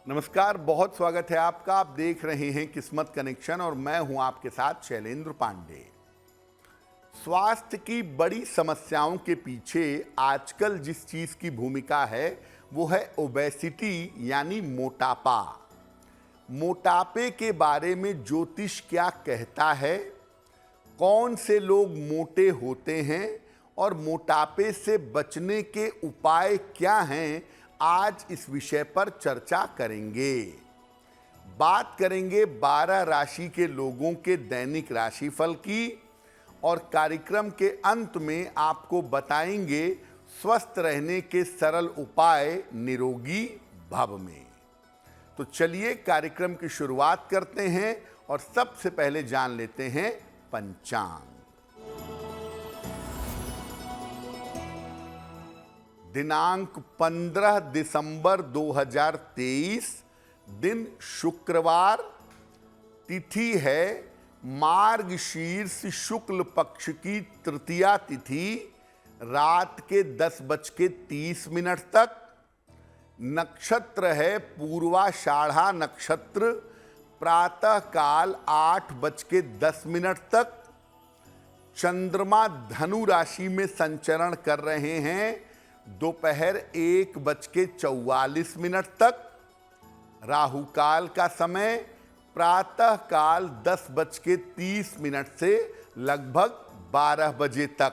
नमस्कार, बहुत स्वागत है आपका। आप देख रहे हैं किस्मत कनेक्शन और मैं हूं आपके साथ शैलेंद्र पांडे। स्वास्थ्य की बड़ी समस्याओं के पीछे आजकल जिस चीज की भूमिका है वो है ओबेसिटी यानी मोटापा। मोटापे के बारे में ज्योतिष क्या कहता है, कौन से लोग मोटे होते हैं और मोटापे से बचने के उपाय क्या हैं, आज इस विषय पर चर्चा करेंगे। बात करेंगे 12 राशि के लोगों के दैनिक राशिफल की और कार्यक्रम के अंत में आपको बताएंगे स्वस्थ रहने के सरल उपाय निरोगी भव में। तो चलिए कार्यक्रम की शुरुआत करते हैं और सबसे पहले जान लेते हैं पंचांग। दिनांक 15 दिसंबर 2023, दिन शुक्रवार, तिथि है मार्गशीर्ष शुक्ल पक्ष की तृतीया तिथि, रात के 10:30 तक। नक्षत्र है पूर्वाषाढ़ा नक्षत्र, प्रातः काल 8:10 तक। चंद्रमा धनु राशि में संचरण कर रहे हैं दोपहर 1:44 तक। राहु काल का समय प्रातः काल 10:30 से लगभग 12 बजे तक।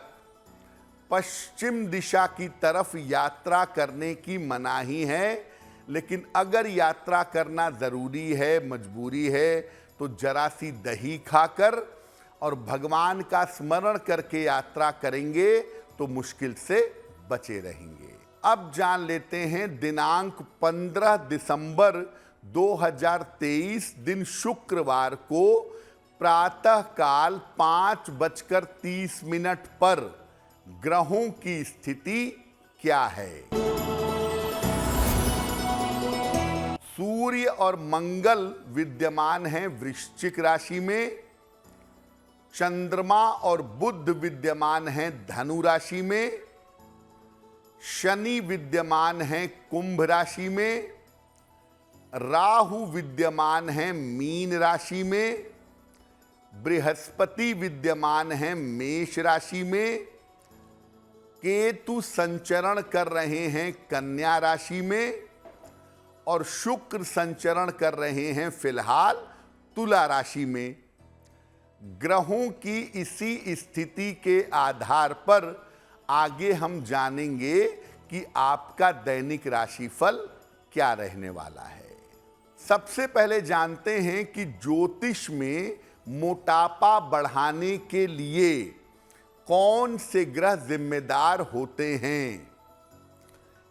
पश्चिम दिशा की तरफ यात्रा करने की मनाही है, लेकिन अगर यात्रा करना जरूरी है, मजबूरी है, तो जरा सी दही खाकर और भगवान का स्मरण करके यात्रा करेंगे तो मुश्किल से बचे रहेंगे। अब जान लेते हैं दिनांक 15 दिसंबर 2023, दिन शुक्रवार को प्रातः काल 5:30 पर ग्रहों की स्थिति क्या है। सूर्य और मंगल विद्यमान हैं वृश्चिक राशि में। चंद्रमा और बुध विद्यमान हैं धनु राशि में। शनि विद्यमान है कुंभ राशि में। राहु विद्यमान है मीन राशि में। बृहस्पति विद्यमान है मेष राशि में। केतु संचरण कर रहे हैं कन्या राशि में और शुक्र संचरण कर रहे हैं फिलहाल तुला राशि में। ग्रहों की इसी स्थिति के आधार पर आगे हम जानेंगे कि आपका दैनिक राशिफल क्या रहने वाला है। सबसे पहले जानते हैं कि ज्योतिष में मोटापा बढ़ाने के लिए कौन से ग्रह जिम्मेदार होते हैं।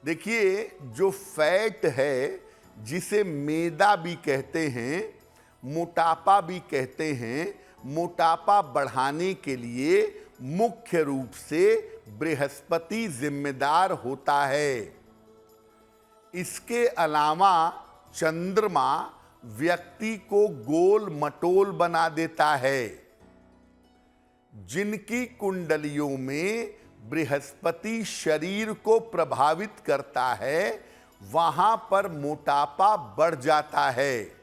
देखिए, जो फैट है, जिसे मैदा भी कहते हैं, मोटापा भी कहते हैं, मोटापा बढ़ाने के लिए मुख्य रूप से बृहस्पति जिम्मेदार होता है। इसके अलावा चंद्रमा व्यक्ति को गोल मटोल बना देता है। जिनकी कुंडलियों में बृहस्पति शरीर को प्रभावित करता है, वहां पर मोटापा बढ़ जाता है।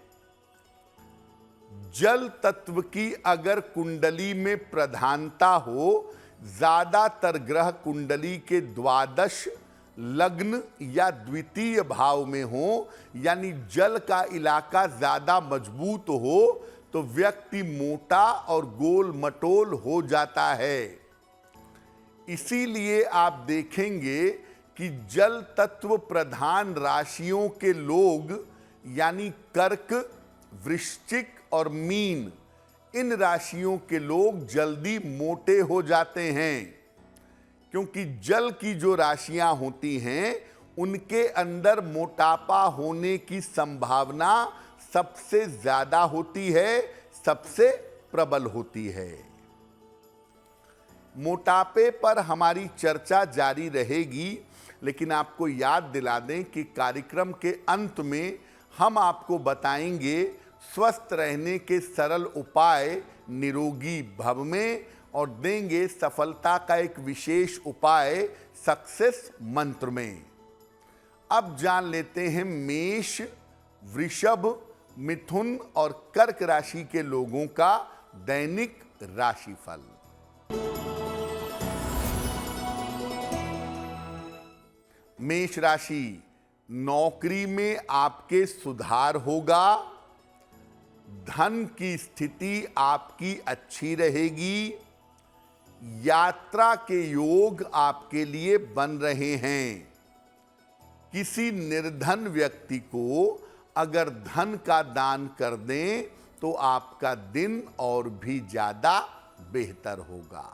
जल तत्व की अगर कुंडली में प्रधानता हो, ज्यादातर ग्रह कुंडली के द्वादश, लग्न या द्वितीय भाव में हो, यानी जल का इलाका ज्यादा मजबूत हो, तो व्यक्ति मोटा और गोल मटोल हो जाता है। इसीलिए आप देखेंगे कि जल तत्व प्रधान राशियों के लोग यानी कर्क, वृश्चिक और मीन, इन राशियों के लोग जल्दी मोटे हो जाते हैं, क्योंकि जल की जो राशियां होती हैं उनके अंदर मोटापा होने की संभावना सबसे ज्यादा होती है, सबसे प्रबल होती है। मोटापे पर हमारी चर्चा जारी रहेगी, लेकिन आपको याद दिला दें कि कार्यक्रम के अंत में हम आपको बताएंगे स्वस्थ रहने के सरल उपाय निरोगी भव में और देंगे सफलता का एक विशेष उपाय सक्सेस मंत्र में। अब जान लेते हैं मेष, वृषभ, मिथुन और कर्क राशि के लोगों का दैनिक राशिफल। मेष राशि, नौकरी में आपके सुधार होगा। धन की स्थिति आपकी अच्छी रहेगी। यात्रा के योग आपके लिए बन रहे हैं। किसी निर्धन व्यक्ति को अगर धन का दान कर दें तो आपका दिन और भी ज्यादा बेहतर होगा।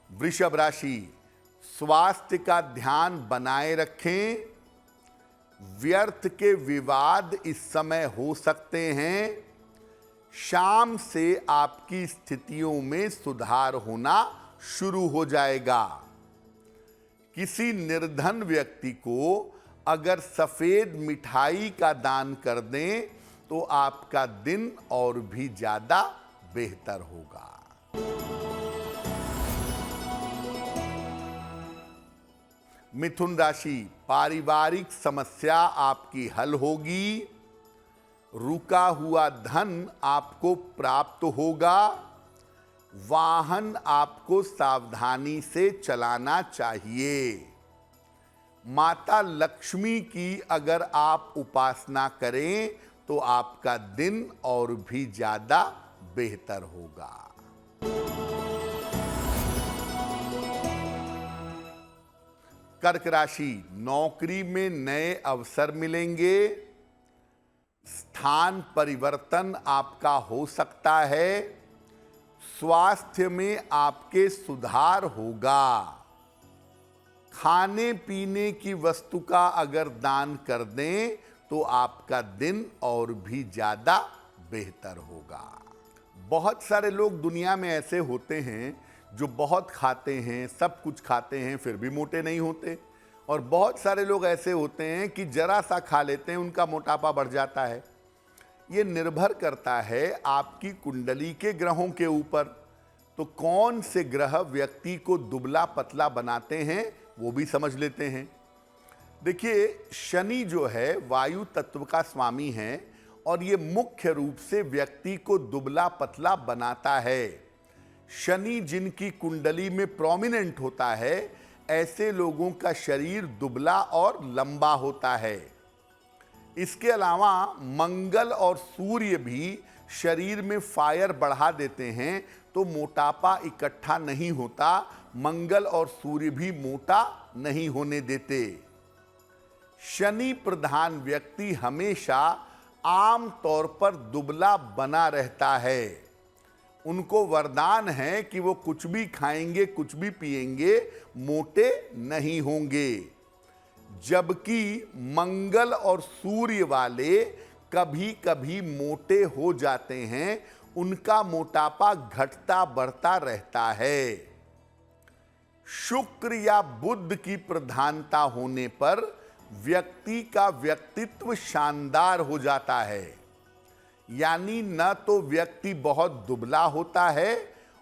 वृषभ राशि, स्वास्थ्य का ध्यान बनाए रखें। व्यर्थ के विवाद इस समय हो सकते हैं। शाम से आपकी स्थितियों में सुधार होना शुरू हो जाएगा। किसी निर्धन व्यक्ति को अगर सफेद मिठाई का दान कर दें तो आपका दिन और भी ज्यादा बेहतर होगा। मिथुन राशि, पारिवारिक समस्या आपकी हल होगी। रुका हुआ धन आपको प्राप्त होगा। वाहन आपको सावधानी से चलाना चाहिए। माता लक्ष्मी की अगर आप उपासना करें तो आपका दिन और भी ज्यादा बेहतर होगा। कर्क राशि, नौकरी में नए अवसर मिलेंगे। स्थान परिवर्तन आपका हो सकता है। स्वास्थ्य में आपके सुधार होगा। खाने पीने की वस्तु का अगर दान कर दें तो आपका दिन और भी ज्यादा बेहतर होगा। बहुत सारे लोग दुनिया में ऐसे होते हैं जो बहुत खाते हैं, सब कुछ खाते हैं, फिर भी मोटे नहीं होते। और बहुत सारे लोग ऐसे होते हैं कि जरा सा खा लेते हैं, उनका मोटापा बढ़ जाता है। ये निर्भर करता है आपकी कुंडली के ग्रहों के ऊपर। तो कौन से ग्रह व्यक्ति को दुबला पतला बनाते हैं वो भी समझ लेते हैं। देखिए, शनि जो है वायु तत्व का स्वामी है और ये मुख्य रूप से व्यक्ति को दुबला पतला बनाता है। शनि जिनकी कुंडली में प्रोमिनेंट होता है, ऐसे लोगों का शरीर दुबला और लंबा होता है। इसके अलावा मंगल और सूर्य भी शरीर में फायर बढ़ा देते हैं, तो मोटापा इकट्ठा नहीं होता। मंगल और सूर्य भी मोटा नहीं होने देते। शनि प्रधान व्यक्ति हमेशा आम तौर पर दुबला बना रहता है। उनको वरदान है कि वो कुछ भी खाएंगे, कुछ भी पिएंगे, मोटे नहीं होंगे। जबकि मंगल और सूर्य वाले कभी कभी मोटे हो जाते हैं। उनका मोटापा घटता बढ़ता रहता है। शुक्र या बुध की प्रधानता होने पर व्यक्ति का व्यक्तित्व शानदार हो जाता है। यानी न तो व्यक्ति बहुत दुबला होता है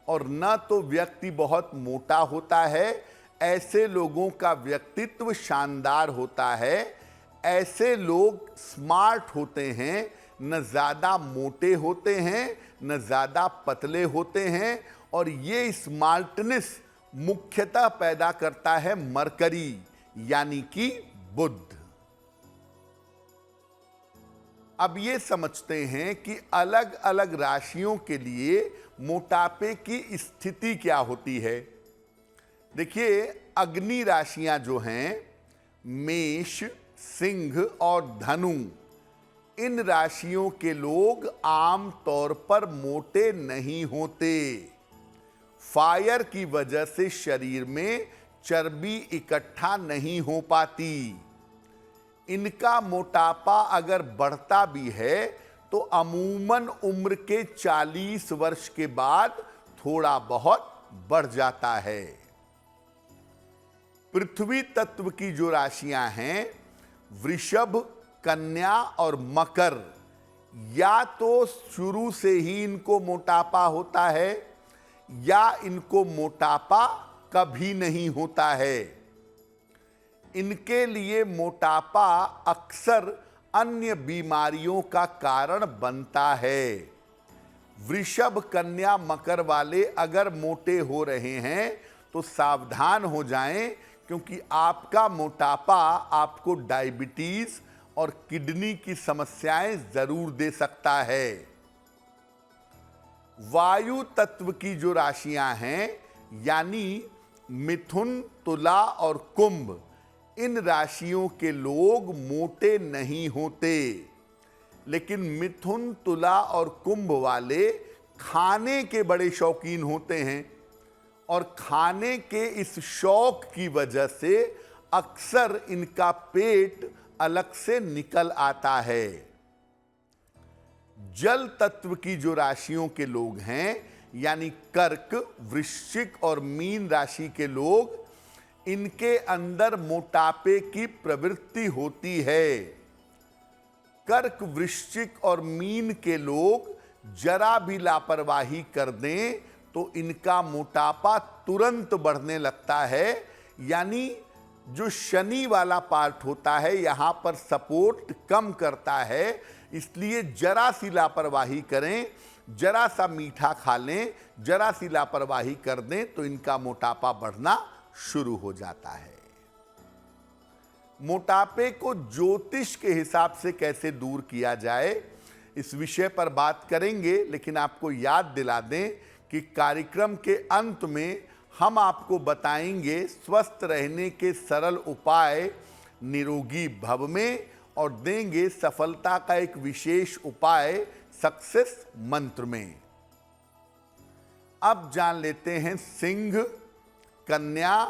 और न तो व्यक्ति बहुत मोटा होता है। ऐसे लोगों का व्यक्तित्व शानदार होता है। ऐसे लोग स्मार्ट होते हैं, न ज़्यादा मोटे होते हैं न ज़्यादा पतले होते हैं। और ये स्मार्टनेस मुख्यतः पैदा करता है मरकरी यानी कि बुध। अब ये समझते हैं कि अलग अलग राशियों के लिए मोटापे की स्थिति क्या होती है। देखिए, अग्नि राशियां जो हैं मेष, सिंह और धनु, इन राशियों के लोग आम तौर पर मोटे नहीं होते। फायर की वजह से शरीर में चर्बी इकट्ठा नहीं हो पाती। इनका मोटापा अगर बढ़ता भी है तो अमूमन उम्र के 40 वर्ष के बाद थोड़ा बहुत बढ़ जाता है। पृथ्वी तत्व की जो राशियां हैं वृषभ, कन्या और मकर, या तो शुरू से ही इनको मोटापा होता है या इनको मोटापा कभी नहीं होता है। इनके लिए मोटापा अक्सर अन्य बीमारियों का कारण बनता है। वृषभ, कन्या, मकर वाले अगर मोटे हो रहे हैं तो सावधान हो जाएं, क्योंकि आपका मोटापा आपको डायबिटीज और किडनी की समस्याएं जरूर दे सकता है। वायु तत्व की जो राशियां हैं, यानी मिथुन, तुला और कुंभ, इन राशियों के लोग मोटे नहीं होते, लेकिन मिथुन, तुला और कुंभ वाले खाने के बड़े शौकीन होते हैं और खाने के इस शौक की वजह से अक्सर इनका पेट अलग से निकल आता है। जल तत्व की जो राशियों के लोग हैं, यानी कर्क, वृश्चिक और मीन राशि के लोग, इनके अंदर मोटापे की प्रवृत्ति होती है। कर्क, वृश्चिक और मीन के लोग जरा भी लापरवाही कर दें तो इनका मोटापा तुरंत बढ़ने लगता है। यानी जो शनि वाला पार्ट होता है, यहां पर सपोर्ट कम करता है, इसलिए जरा सी लापरवाही करें, जरा सा मीठा खा लें, जरा सी लापरवाही कर दें तो इनका मोटापा बढ़ना शुरू हो जाता है। मोटापे को ज्योतिष के हिसाब से कैसे दूर किया जाए, इस विषय पर बात करेंगे, लेकिन आपको याद दिला दें कि कार्यक्रम के अंत में हम आपको बताएंगे स्वस्थ रहने के सरल उपाय निरोगी भव में, और देंगे सफलता का एक विशेष उपाय सक्सेस मंत्र में। अब जान लेते हैं सिंह, कन्या,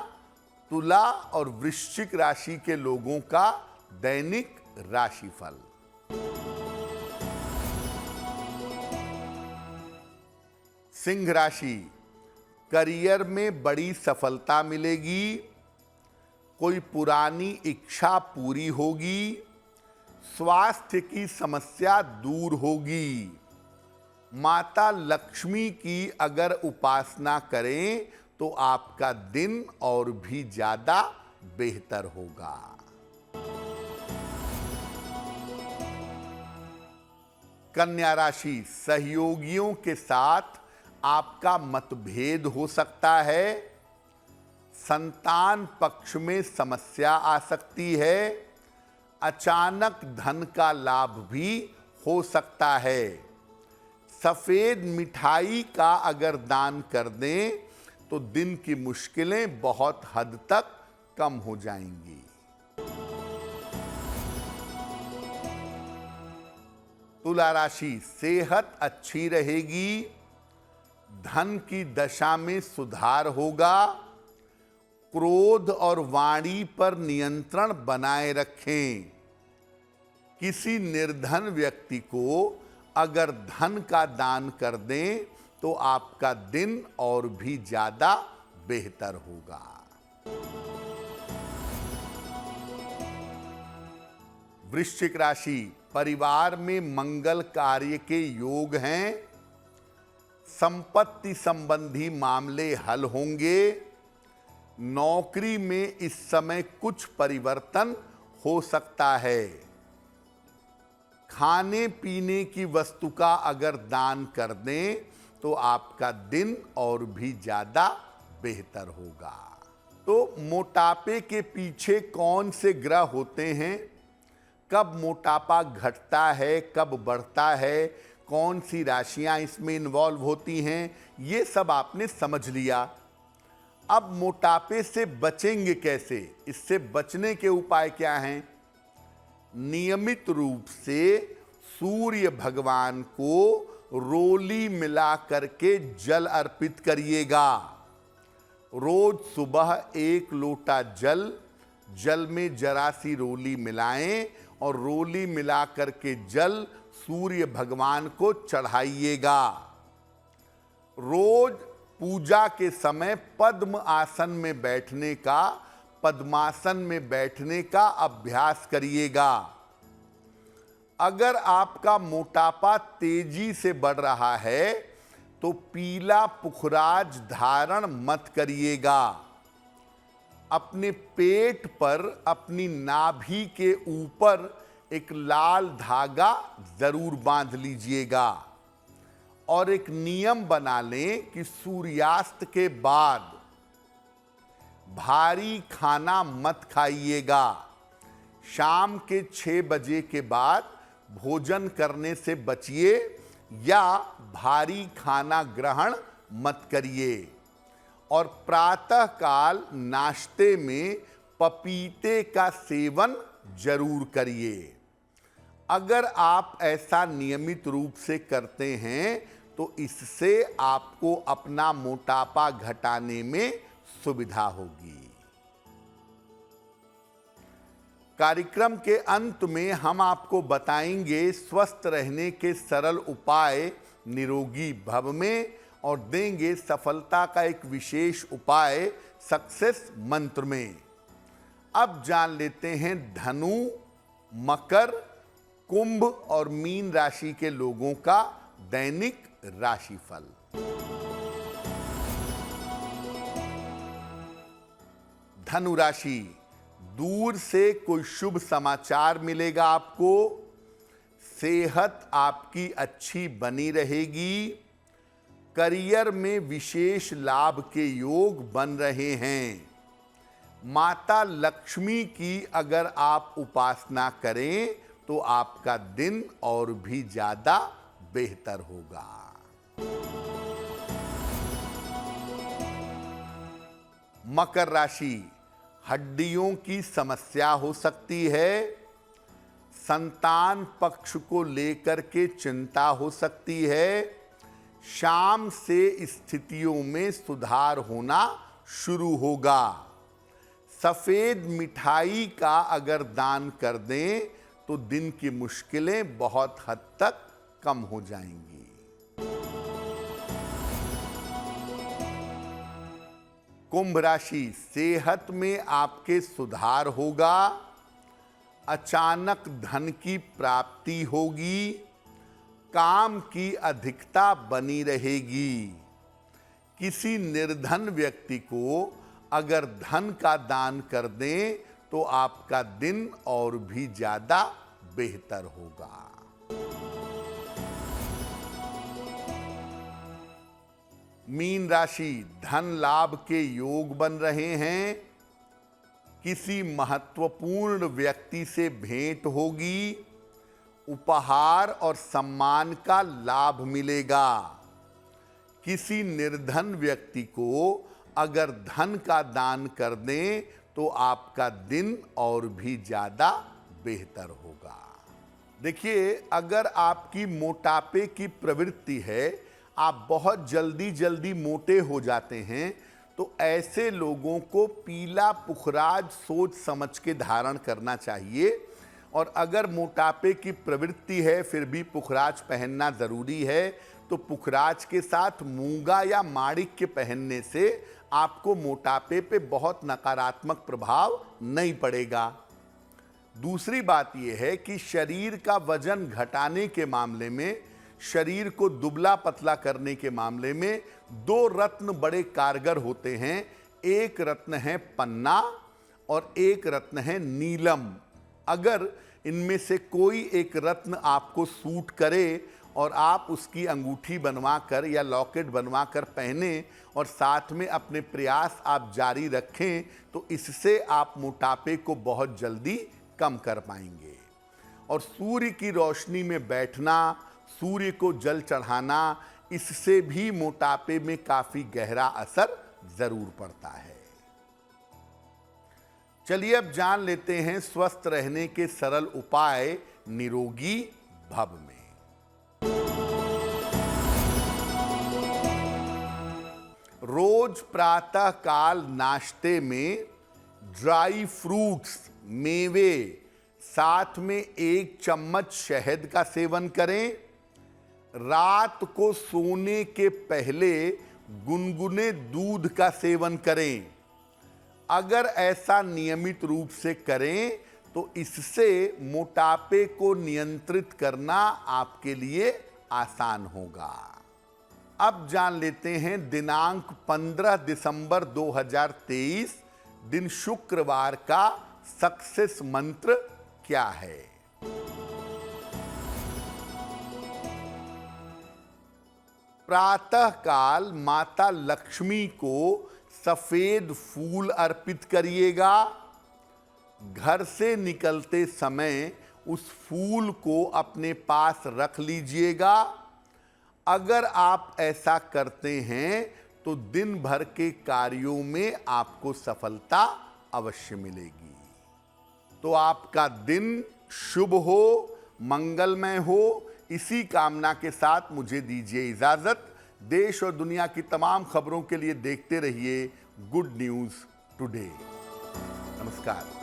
तुला और वृश्चिक राशि के लोगों का दैनिक राशिफल। सिंह राशि, करियर में बड़ी सफलता मिलेगी, कोई पुरानी इच्छा पूरी होगी, स्वास्थ्य की समस्या दूर होगी। माता लक्ष्मी की अगर उपासना करें तो आपका दिन और भी ज्यादा बेहतर होगा। कन्या राशि, सहयोगियों के साथ आपका मतभेद हो सकता है, संतान पक्ष में समस्या आ सकती है, अचानक धन का लाभ भी हो सकता है। सफेद मिठाई का अगर दान कर दें तो दिन की मुश्किलें बहुत हद तक कम हो जाएंगी। तुला राशि, सेहत अच्छी रहेगी, धन की दशा में सुधार होगा, क्रोध और वाणी पर नियंत्रण बनाए रखें। किसी निर्धन व्यक्ति को अगर धन का दान कर दें तो आपका दिन और भी ज्यादा बेहतर होगा। वृश्चिक राशि, परिवार में मंगल कार्य के योग हैं, संपत्ति संबंधी मामले हल होंगे, नौकरी में इस समय कुछ परिवर्तन हो सकता है। खाने पीने की वस्तु का अगर दान कर दें तो आपका दिन और भी ज्यादा बेहतर होगा। तो मोटापे के पीछे कौन से ग्रह होते हैं, कब मोटापा घटता है, कब बढ़ता है, कौन सी राशियां इसमें इन्वॉल्व होती हैं, ये सब आपने समझ लिया। अब मोटापे से बचेंगे कैसे, इससे बचने के उपाय क्या हैं? नियमित रूप से सूर्य भगवान को रोली मिला करके जल अर्पित करिएगा। रोज सुबह 1 लोटा जल में जरा सी रोली मिलाएं और रोली मिला करके जल सूर्य भगवान को चढ़ाइएगा। रोज पूजा के समय पद्म आसन में बैठने का, पद्मासन में बैठने का अभ्यास करिएगा। अगर आपका मोटापा तेजी से बढ़ रहा है तो पीला पुखराज धारण मत करिएगा। अपने पेट पर अपनी नाभि के ऊपर एक लाल धागा जरूर बांध लीजिएगा और एक नियम बना लें कि सूर्यास्त के बाद भारी खाना मत खाइएगा। शाम के 6 बजे के बाद भोजन करने से बचिए या भारी खाना ग्रहण मत करिए और प्रातःकाल नाश्ते में पपीते का सेवन जरूर करिए। अगर आप ऐसा नियमित रूप से करते हैं तो इससे आपको अपना मोटापा घटाने में सुविधा होगी। कार्यक्रम के अंत में हम आपको बताएंगे स्वस्थ रहने के सरल उपाय निरोगी भव में और देंगे सफलता का एक विशेष उपाय सक्सेस मंत्र में। अब जान लेते हैं धनु, मकर, कुंभ और मीन राशि के लोगों का दैनिक राशिफल। धनु राशि, दूर से कोई शुभ समाचार मिलेगा आपको। सेहत आपकी अच्छी बनी रहेगी। करियर में विशेष लाभ के योग बन रहे हैं। माता लक्ष्मी की अगर आप उपासना करें तो आपका दिन और भी ज्यादा बेहतर होगा। मकर राशि, हड्डियों की समस्या हो सकती है। संतान पक्ष को लेकर के चिंता हो सकती है। शाम से स्थितियों में सुधार होना शुरू होगा। सफेद मिठाई का अगर दान कर दें तो दिन की मुश्किलें बहुत हद तक कम हो जाएंगी। कुंभ राशि, सेहत में आपके सुधार होगा। अचानक धन की प्राप्ति होगी। काम की अधिकता बनी रहेगी। किसी निर्धन व्यक्ति को अगर धन का दान कर दें तो आपका दिन और भी ज्यादा बेहतर होगा। मीन राशि, धन लाभ के योग बन रहे हैं। किसी महत्वपूर्ण व्यक्ति से भेंट होगी। उपहार और सम्मान का लाभ मिलेगा। किसी निर्धन व्यक्ति को अगर धन का दान कर दें तो आपका दिन और भी ज्यादा बेहतर होगा। देखिए, अगर आपकी मोटापे की प्रवृत्ति है, आप बहुत जल्दी मोटे हो जाते हैं, तो ऐसे लोगों को पीला पुखराज सोच समझ के धारण करना चाहिए। और अगर मोटापे की प्रवृत्ति है फिर भी पुखराज पहनना जरूरी है, तो पुखराज के साथ मूंगा या माणिक के पहनने से आपको मोटापे पे बहुत नकारात्मक प्रभाव नहीं पड़ेगा। दूसरी बात यह है कि शरीर का वजन घटाने के मामले में, शरीर को दुबला पतला करने के मामले में 2 रत्न बड़े कारगर होते हैं। एक रत्न है पन्ना और एक रत्न है नीलम। अगर इनमें से कोई एक रत्न आपको सूट करे और आप उसकी अंगूठी बनवाकर या लॉकेट बनवाकर पहने और साथ में अपने प्रयास आप जारी रखें तो इससे आप मोटापे को बहुत जल्दी कम कर पाएंगे। और सूर्य की रोशनी में बैठना, सूर्य को जल चढ़ाना, इससे भी मोटापे में काफी गहरा असर जरूर पड़ता है। चलिए अब जान लेते हैं स्वस्थ रहने के सरल उपाय निरोगी भव में। रोज प्रातः काल नाश्ते में ड्राई फ्रूट्स, मेवे, साथ में 1 चम्मच शहद का सेवन करें। रात को सोने के पहले गुनगुने दूध का सेवन करें। अगर ऐसा नियमित रूप से करें तो इससे मोटापे को नियंत्रित करना आपके लिए आसान होगा। अब जान लेते हैं दिनांक 15 दिसंबर 2023 दिन शुक्रवार का सक्सेस मंत्र क्या है? प्रातः काल माता लक्ष्मी को सफेद फूल अर्पित करिएगा। घर से निकलते समय उस फूल को अपने पास रख लीजिएगा। अगर आप ऐसा करते हैं तो दिन भर के कार्यों में आपको सफलता अवश्य मिलेगी। तो आपका दिन शुभ हो, मंगलमय हो, इसी कामना के साथ मुझे दीजिए इजाजत। देश और दुनिया की तमाम खबरों के लिए देखते रहिए गुड न्यूज टुडे। नमस्कार।